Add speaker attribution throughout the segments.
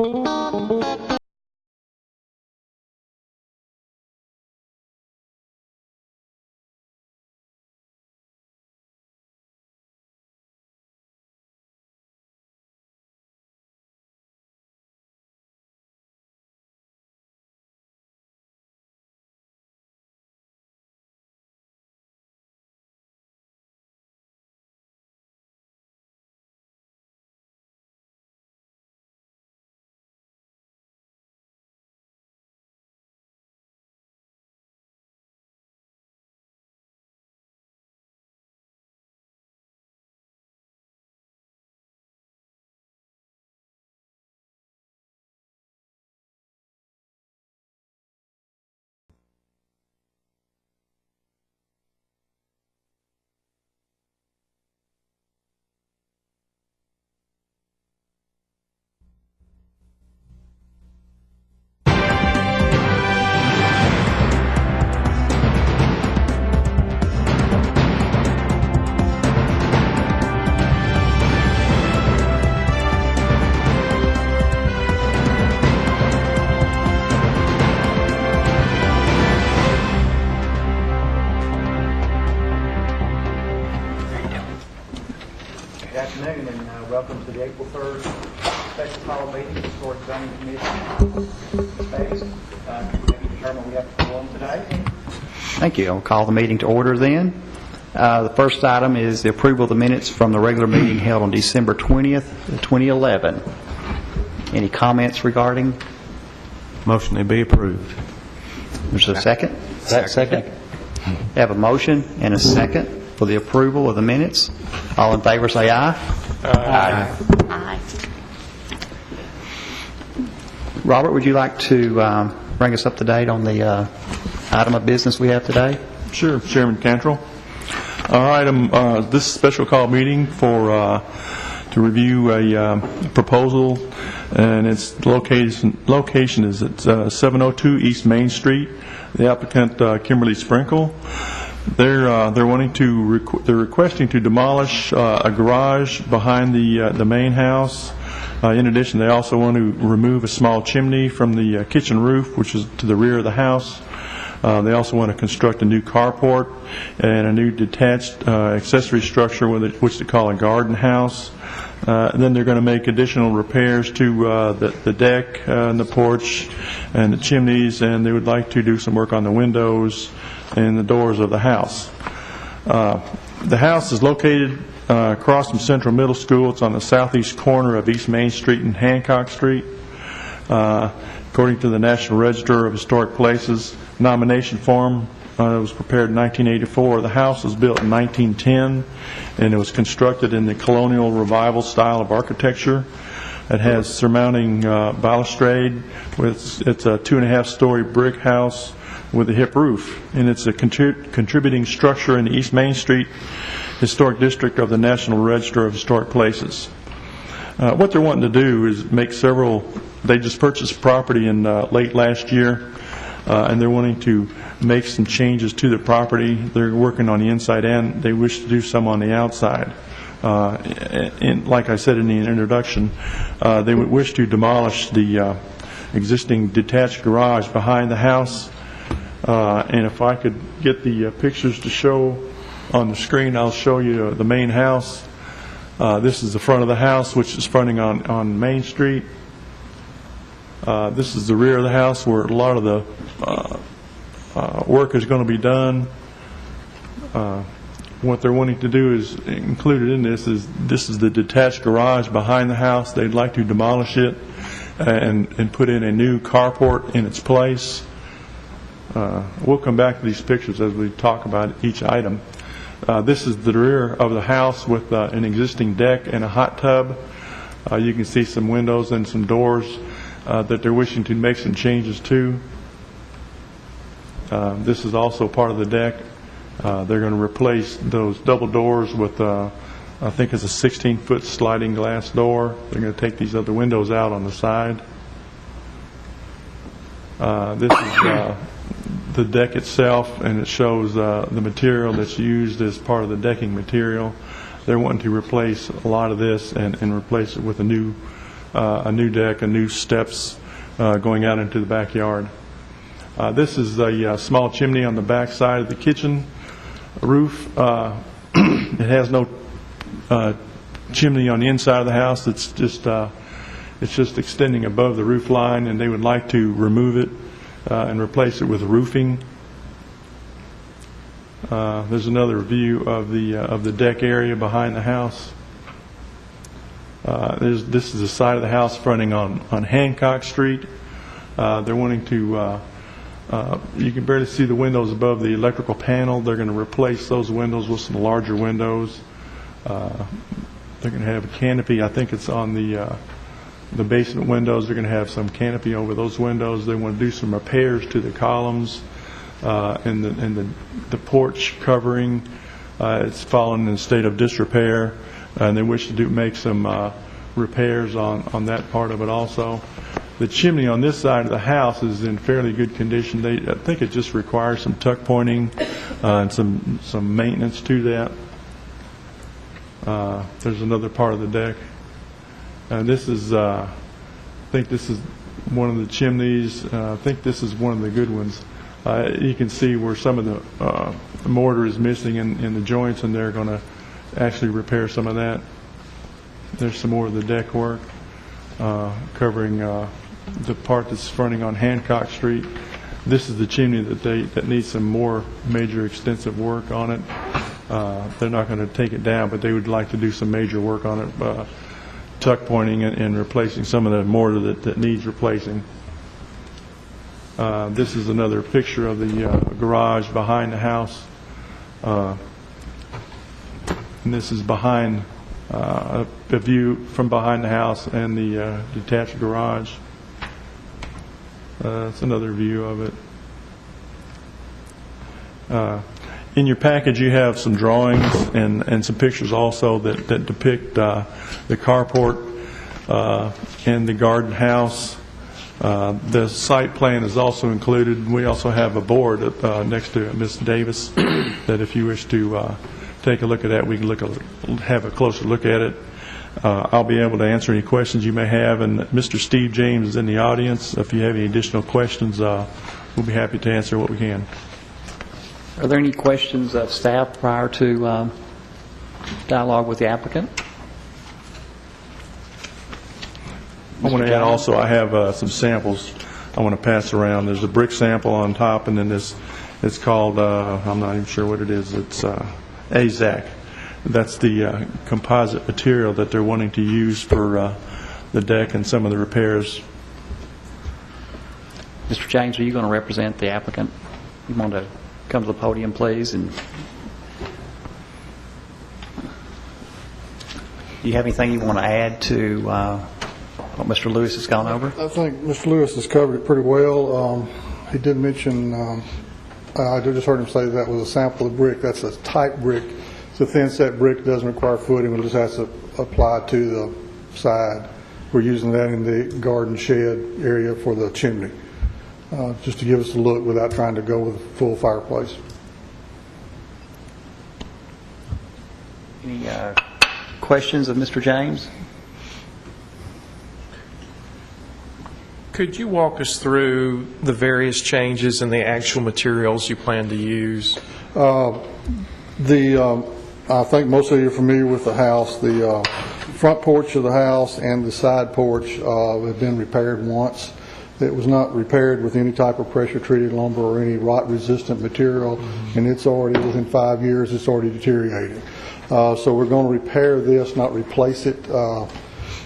Speaker 1: Good afternoon and welcome to the April 3rd special call meeting of the Historic Zoning Commission. Space. Maybe determine we have to go on today. Thank you. I'll call the meeting to order then. The first item is the approval of the minutes from the regular meeting held on December 20th, 2011. Any comments
Speaker 2: Motion to be approved.
Speaker 1: There's a second? Second. We have a motion and a second for the approval of the minutes. All in favor say aye. Aye.
Speaker 3: Aye.
Speaker 1: Robert, would you like to bring us up to date on the item of business we have today?
Speaker 2: Sure, Chairman Cantrell. Our item, this special call meeting to review a proposal, and its location is at 702 East Main Street. The applicant, Kimberly Sprinkle, they're requesting to demolish a garage behind the main house. In addition, they also want to remove a small chimney from the kitchen roof, which is to the rear of the house. They also want to construct a new carport and a new detached accessory structure, which they call a garden house. And then they're going to make additional repairs to the deck and the porch and the chimneys, and they would like to do some work on the windows and the doors of the house. The house is located across from Central Middle School. It's on the southeast corner of East Main Street and Hancock Street. According to the National Register of Historic Places nomination form, it was prepared in 1984. The house was built in 1910, and it was constructed in the colonial revival style of architecture. It has surmounting balustrade. It's a 2.5-story brick house with a hip roof, and it's a contributing structure in the East Main Street Historic District of the National Register of Historic Places. What they're wanting to do is make several. They just purchased property in late last year, and they're wanting to make some changes to the property. They're working on the inside and they wish to do some on the outside. Like I said in the introduction, they would wish to demolish the existing detached garage behind the house. And if I could get the pictures to show on the screen, I'll show you the main house. This is the front of the house, which is fronting on Main Street. This is the rear of the house where a lot of the work is going to be done. What they're wanting to do is included in this is the detached garage behind the house. They'd like to demolish it and put in a new carport in its place. We'll come back to these pictures as we talk about each item. This is the rear of the house with an existing deck and a hot tub. You can see some windows and some doors that they're wishing to make some changes to. This is also part of the deck. They're going to replace those double doors with, I think it's a 16-foot sliding glass door. They're going to take these other windows out on the side. This is the deck itself, and it shows the material that's used as part of the decking material. They're wanting to replace a lot of this and replace it with a new a new deck and new steps going out into the backyard. This is a small chimney on the back side of the kitchen roof. It has no chimney on the inside of the house. It's just extending above the roof line, and they would like to remove it and replace it with roofing. There's another view of the deck area behind the house. This is the side of the house fronting on Hancock Street. They're wanting to, you can barely see the windows above the electrical panel. They're going to replace those windows with some larger windows. They're going to have a canopy. I think it's on the basement windows. They're going to have some canopy over those windows. They want to do some repairs to the columns and the porch covering. It's fallen in a state of disrepair, and they wish to make some repairs on that part of it also. The chimney on this side of the house is in fairly good condition. I think it just requires some tuck pointing and some maintenance to that. There's another part of the deck. And this is, I think this is one of the chimneys. I think this is one of the good ones. You can see where some of the mortar is missing in the joints, and they're going to actually repair some of that. There's some more of the deck work covering the part that's fronting on Hancock Street. This is the chimney that needs some more major extensive work on it. They're not going to take it down, but they would like to do some major work on it, tuck pointing and replacing some of the mortar that needs replacing. This is another picture of the garage behind the house. And this is behind a view from behind the house and the detached garage. That's another view of it. In your package, you have some drawings and some pictures also that depict the carport and the garden house. The site plan is also included. We also have a board next to Ms. Davis that if you wish to take a look at that, we can have a closer look at it. I'll be able to answer any questions you may have, and Mr. Steve James is in the audience. If you have any additional questions, we'll be happy to answer what we can.
Speaker 3: Are there any questions of staff prior to dialogue with the applicant?
Speaker 2: I want to add also, I have some samples I want to pass around. There's a brick sample on top, and then it's called, I'm not even sure what it is, it's AZAC. That's the composite material that they're wanting to use for the deck and some of the repairs.
Speaker 3: Mr. James, are you going to represent the applicant? You want to come to the podium, please? And do you have anything you want to add to what Mr. Lewis has gone over?
Speaker 4: I think Mr. Lewis has covered it pretty well. He did mention, I just heard him say that was a sample of brick. That's a type brick. It's a thin set brick, doesn't require footing, it just has to apply to the side. We're using that in the garden shed area for the chimney, just to give us a look without trying to go with a full fireplace.
Speaker 3: Any questions of Mr. James?
Speaker 5: Could you walk us through the various changes in the actual materials you plan to use?
Speaker 4: I think most of you are familiar with the house. The front porch of the house and the side porch have been repaired once. It was not repaired with any type of pressure-treated lumber or any rot-resistant material, and it's already, within 5 years, it's already deteriorating. So we're going to repair this, not replace it.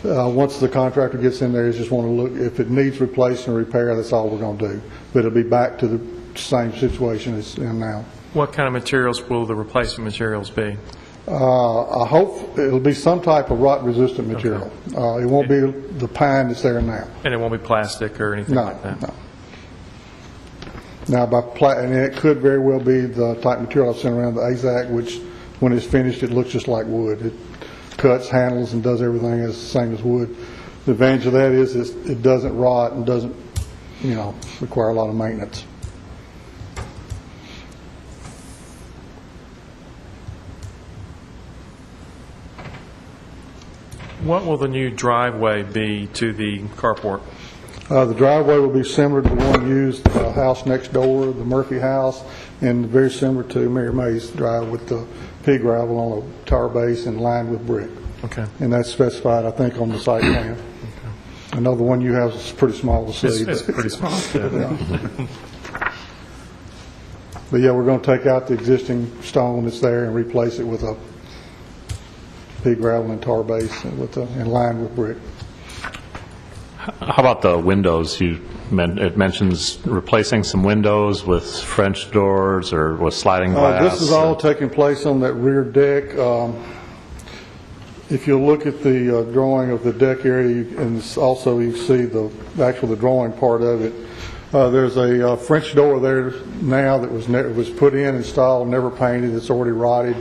Speaker 4: Once the contractor gets in there, he's just want to look. If it needs replacing or repair, that's all we're going to do. But it'll be back to the same situation it's in now.
Speaker 5: What kind of materials will the replacement materials be?
Speaker 4: I hope it'll be some type of rot-resistant material. Okay. It won't be the pine that's there now.
Speaker 5: And it won't be plastic or anything like that?
Speaker 4: No. Now, and it could very well be the type of material I've sent around, the AZAC, which when it's finished, it looks just like wood. It cuts, handles, and does everything as the same as wood. The advantage of that is it doesn't rot and doesn't, require a lot of maintenance.
Speaker 5: What will the new driveway be to the carport?
Speaker 4: The driveway will be similar to the one used, the house next door, the Murphy house, and very similar to Mary May's drive with the pea gravel on a tar base and lined with brick.
Speaker 5: Okay.
Speaker 4: And that's specified, I think, on the site plan. I know the one you have is pretty small to see.
Speaker 5: It's pretty small.
Speaker 4: Yeah. But yeah, we're going to take out the existing stone that's there and replace it with a pea gravel and tar base and lined with brick.
Speaker 6: How about the windows? It mentions replacing some windows with French doors or with sliding glass.
Speaker 4: This is all taking place on that rear deck. If you look at the drawing of the deck area, and also you see the drawing part of it, there's a French door there now that was put in, installed, never painted. It's already rotted.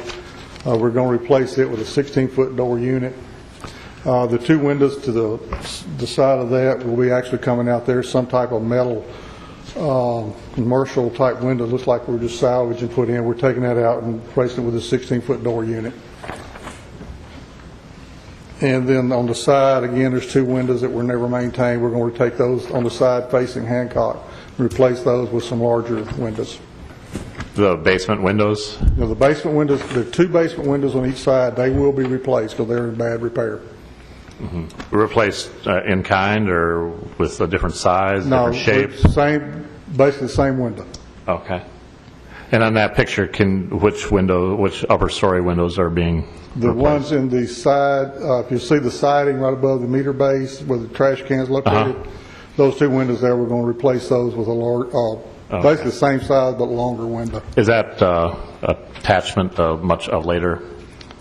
Speaker 4: We're going to replace it with a 16-foot door unit. The two windows to the side of that will be actually coming out there, some type of metal commercial type window. Looks like we're just salvaging and put in. We're taking that out and replacing it with a 16-foot door unit. And then on the side, again, there's two windows that were never maintained. We're going to take those on the side facing Hancock and replace those with some larger windows.
Speaker 6: The basement windows?
Speaker 4: Now, the basement windows, there are two basement windows on each side. They will be replaced because they're in bad repair.
Speaker 6: Mm-hmm. Replaced in kind or with a different size, different shape?
Speaker 4: No, basically the same window.
Speaker 6: Okay. And on that picture, which upper story windows are being
Speaker 4: The
Speaker 6: replaced?
Speaker 4: ones in the side, if you see the siding right above the meter base where the trash can is located, those two windows there, we're going to replace those with a large, basically the same size but longer window.
Speaker 6: Is that attachment much of later?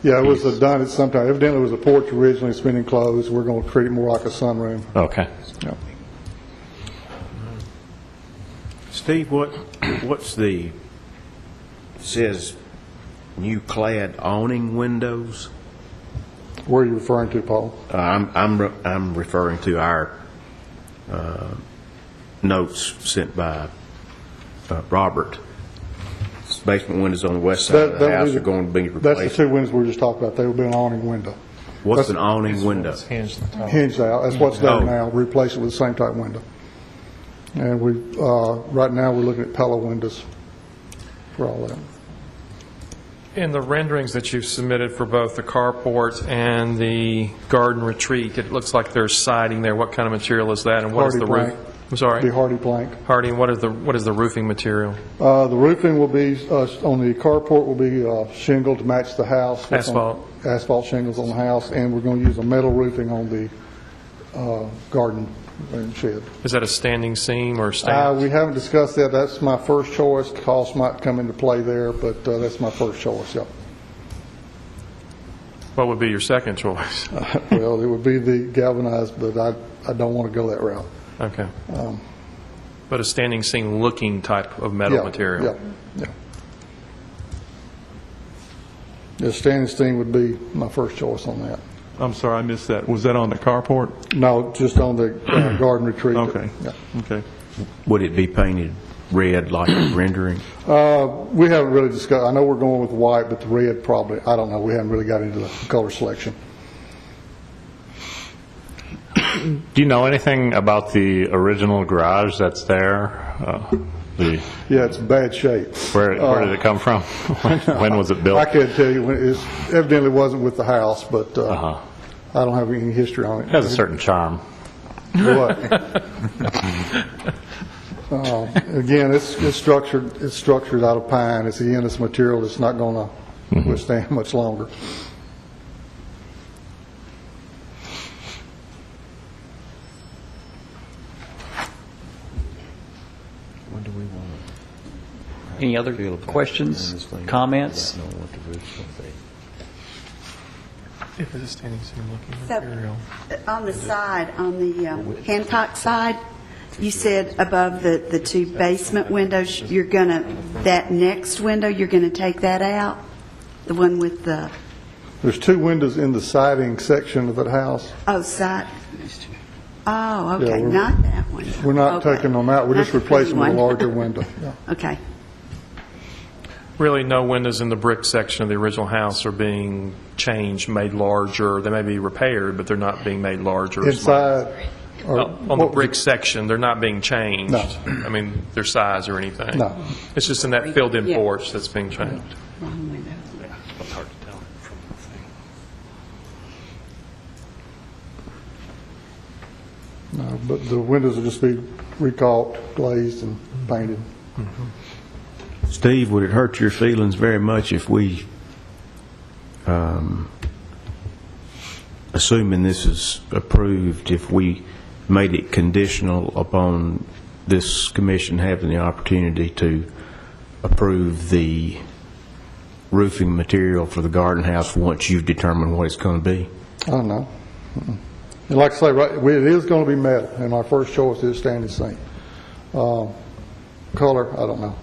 Speaker 4: Yeah, it was done at some time. Evidently it was a porch originally, it's been enclosed. We're going to treat it more like a sunroom.
Speaker 6: Okay.
Speaker 4: Yeah.
Speaker 7: Steve, what's the, says new clad awning windows?
Speaker 4: Where are you referring to, Paul?
Speaker 7: I'm referring to our notes sent by Robert. Basement windows on the west side of the house are going to be replaced.
Speaker 4: That's the two windows we were just talking about. They will be an awning window.
Speaker 7: What's an awning window?
Speaker 5: It's hinged on top.
Speaker 4: Hinged out. That's what's there
Speaker 7: Oh.
Speaker 4: now. Replace it with the same type window. And we right now we're looking at Pella windows for all that.
Speaker 5: In the renderings that you've submitted for both the carport and the garden retreat, it looks like there's siding there. What kind of material is that, and what is
Speaker 4: Hardy
Speaker 5: the roof?
Speaker 4: plank.
Speaker 5: I'm sorry?
Speaker 4: Be hardy plank.
Speaker 5: Hardy, and what is the roofing material?
Speaker 4: The roofing will be, on the carport will be shingle to match the house.
Speaker 5: Asphalt.
Speaker 4: Asphalt shingles on the house, and we're going to use a metal roofing on the garden shed.
Speaker 5: Is that a standing seam or stand?
Speaker 4: We haven't discussed that. That's my first choice. Cost might come into play there, but that's my first choice, yeah.
Speaker 5: What would be your second choice?
Speaker 4: Well, it would be the galvanized, but I don't want to go that route.
Speaker 5: Okay. But a standing seam looking type of metal material?
Speaker 4: Yeah. The standing seam would be my first choice on that.
Speaker 2: I'm sorry, I missed that. Was that on the carport?
Speaker 4: No, just on the garden retreat.
Speaker 2: Okay.
Speaker 4: Yeah.
Speaker 2: Okay.
Speaker 7: Would it be painted red like the rendering?
Speaker 4: We haven't really discussed, I know we're going with white, but the red probably, I don't know, we haven't really got into the color selection.
Speaker 6: Do you know anything about the original garage that's there?
Speaker 4: Yeah, it's in bad shape.
Speaker 6: Where did it come from? When was it built?
Speaker 4: I can't tell you, it evidently wasn't with the house, but I don't have any history on it.
Speaker 6: It has a certain charm.
Speaker 4: What? Again, it's structured out of pine. It's material that's not going to withstand much longer.
Speaker 7: When do we want
Speaker 3: Any other questions, comments?
Speaker 5: If it's a standing seam looking
Speaker 8: So,
Speaker 5: material.
Speaker 8: on the side, on the Hancock side, you said above the two basement windows, you're going to, that next window, you're going to take that out? The one with the,
Speaker 4: There's two windows in the siding section of that house.
Speaker 8: side? Oh, okay,
Speaker 4: Yeah, we're-
Speaker 8: not that one.
Speaker 4: We're not
Speaker 8: Okay.
Speaker 4: taking them out. We're just
Speaker 8: Not the
Speaker 4: replacing them with a
Speaker 8: one.
Speaker 4: larger window. Yeah.
Speaker 8: Okay.
Speaker 5: really no windows in the brick section of the original house are being changed, made larger. They may be repaired, but they're not being made larger. or smaller.
Speaker 4: Inside, or
Speaker 5: On the
Speaker 4: what was
Speaker 5: brick
Speaker 4: it?
Speaker 5: section, they're not being changed.
Speaker 4: No.
Speaker 5: I mean, their size or anything.
Speaker 4: No.
Speaker 5: It's just in that filled-in
Speaker 8: Yeah.
Speaker 5: porch that's being changed.
Speaker 8: Wrong window.
Speaker 6: It's hard to tell from the thing.
Speaker 4: No, but the windows will just be recaulked, glazed, and painted.
Speaker 7: Steve, would it hurt your feelings very much if we, assuming this is approved, if we made it conditional upon this commission having the opportunity to approve the roofing material for the garden house once you've determined what it's going to be?
Speaker 4: I don't know. And like I say, right, it is going to be metal, and our first choice is standing seam. Color, I don't know.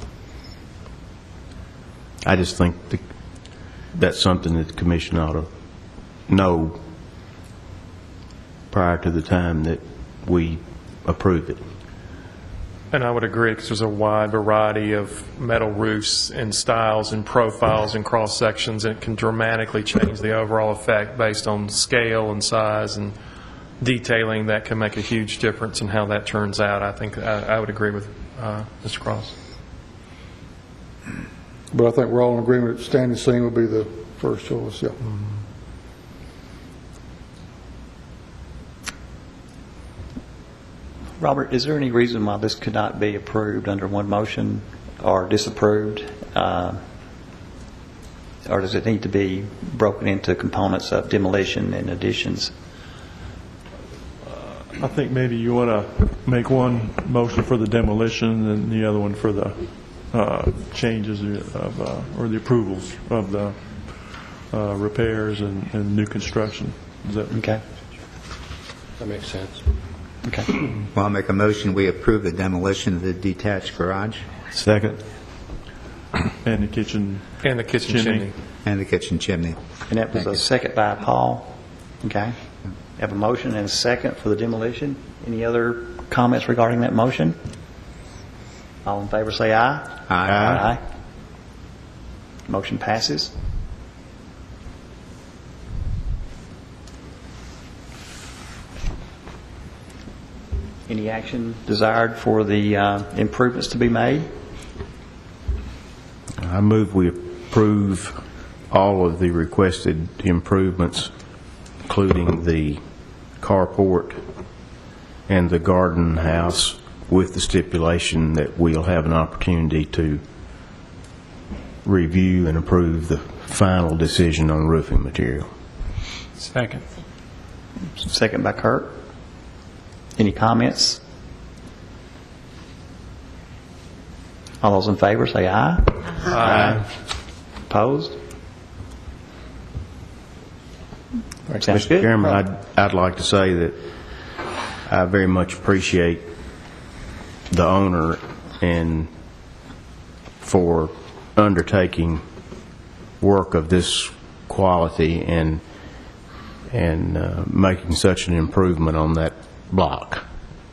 Speaker 7: I just think that's something that the commission ought to know prior to the time that we approve it.
Speaker 5: And I would agree, because there's a wide variety of metal roofs and styles and profiles and cross-sections, and it can dramatically change the overall effect based on scale and size and detailing. That can make a huge difference in how that turns out. I think I would agree with Mr. Cross.
Speaker 4: But I think we're all in agreement that standing seam would be the first choice, yeah.
Speaker 3: Robert, is there any reason why this could not be approved under one motion or disapproved? Or does it need to be broken into components of demolition and additions?
Speaker 2: I think maybe you want to make one motion for the demolition and the other one for the changes of, or the approvals of the repairs and new construction. Is that
Speaker 3: Okay.
Speaker 9: That makes sense.
Speaker 3: Okay.
Speaker 10: Well, I'll make a motion, we approve the demolition of the detached garage
Speaker 7: Second?
Speaker 2: And the kitchen
Speaker 5: And the kitchen chimney.
Speaker 10: and the kitchen chimney.
Speaker 3: And that was a second by Paul. Okay. Have a motion and a second for the demolition. Any other comments regarding that motion? All in favor say aye.
Speaker 10: Aye.
Speaker 3: Motion passes. Any action desired for the improvements to be made?
Speaker 7: I move we approve all of the requested improvements, including the carport and the garden house, with the stipulation that we'll have an opportunity to review and approve the final decision on roofing material.
Speaker 5: Second.
Speaker 3: Second by Kurt. Any comments? All those in favor say aye. Aye. Opposed? Sounds
Speaker 7: Mr.
Speaker 3: good.
Speaker 7: Chairman, I'd like to say that I very much appreciate the owner and for undertaking work of this quality and making such an improvement on that block.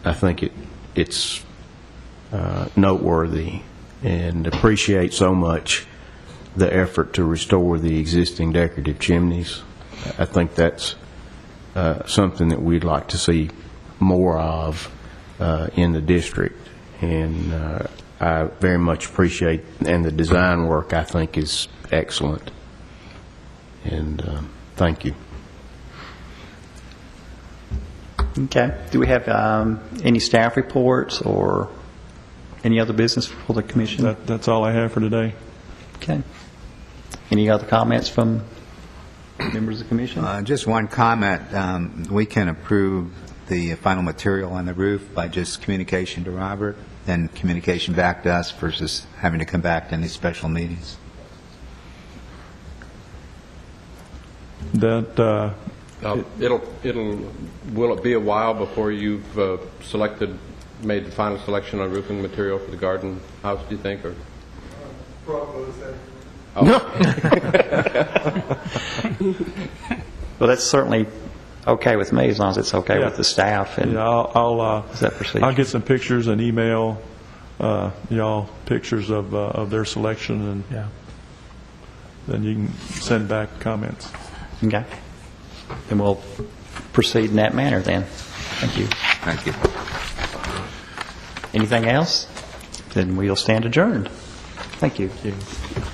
Speaker 7: I think it's noteworthy, and appreciate so much the effort to restore the existing decorative chimneys. I think that's something that we'd like to see more of in the district, and I very much appreciate, and the design work I think is excellent, and thank you.
Speaker 3: Okay. Do we have any staff reports or any other business for the commission?
Speaker 2: That's all I have for today.
Speaker 3: Okay. Any other comments from members of the commission?
Speaker 10: Just one comment. We can approve the final material on the roof by just communication to Robert, then communication back to us versus having to come back to any special meetings.
Speaker 2: That
Speaker 9: Will it be a while before you've made the final selection on roofing material for the garden house, do you think, or?
Speaker 3: Well, that's certainly okay with me as long as it's okay with the staff. And
Speaker 2: Yeah, I'll
Speaker 3: is that procedure?
Speaker 2: I'll get some pictures and email y'all pictures of their selection, and then you can send back comments.
Speaker 3: Okay. Then we'll proceed in that manner then. Thank you.
Speaker 10: Thank you.
Speaker 3: Anything else? Then we'll stand adjourned. Thank you.
Speaker 2: Thank you.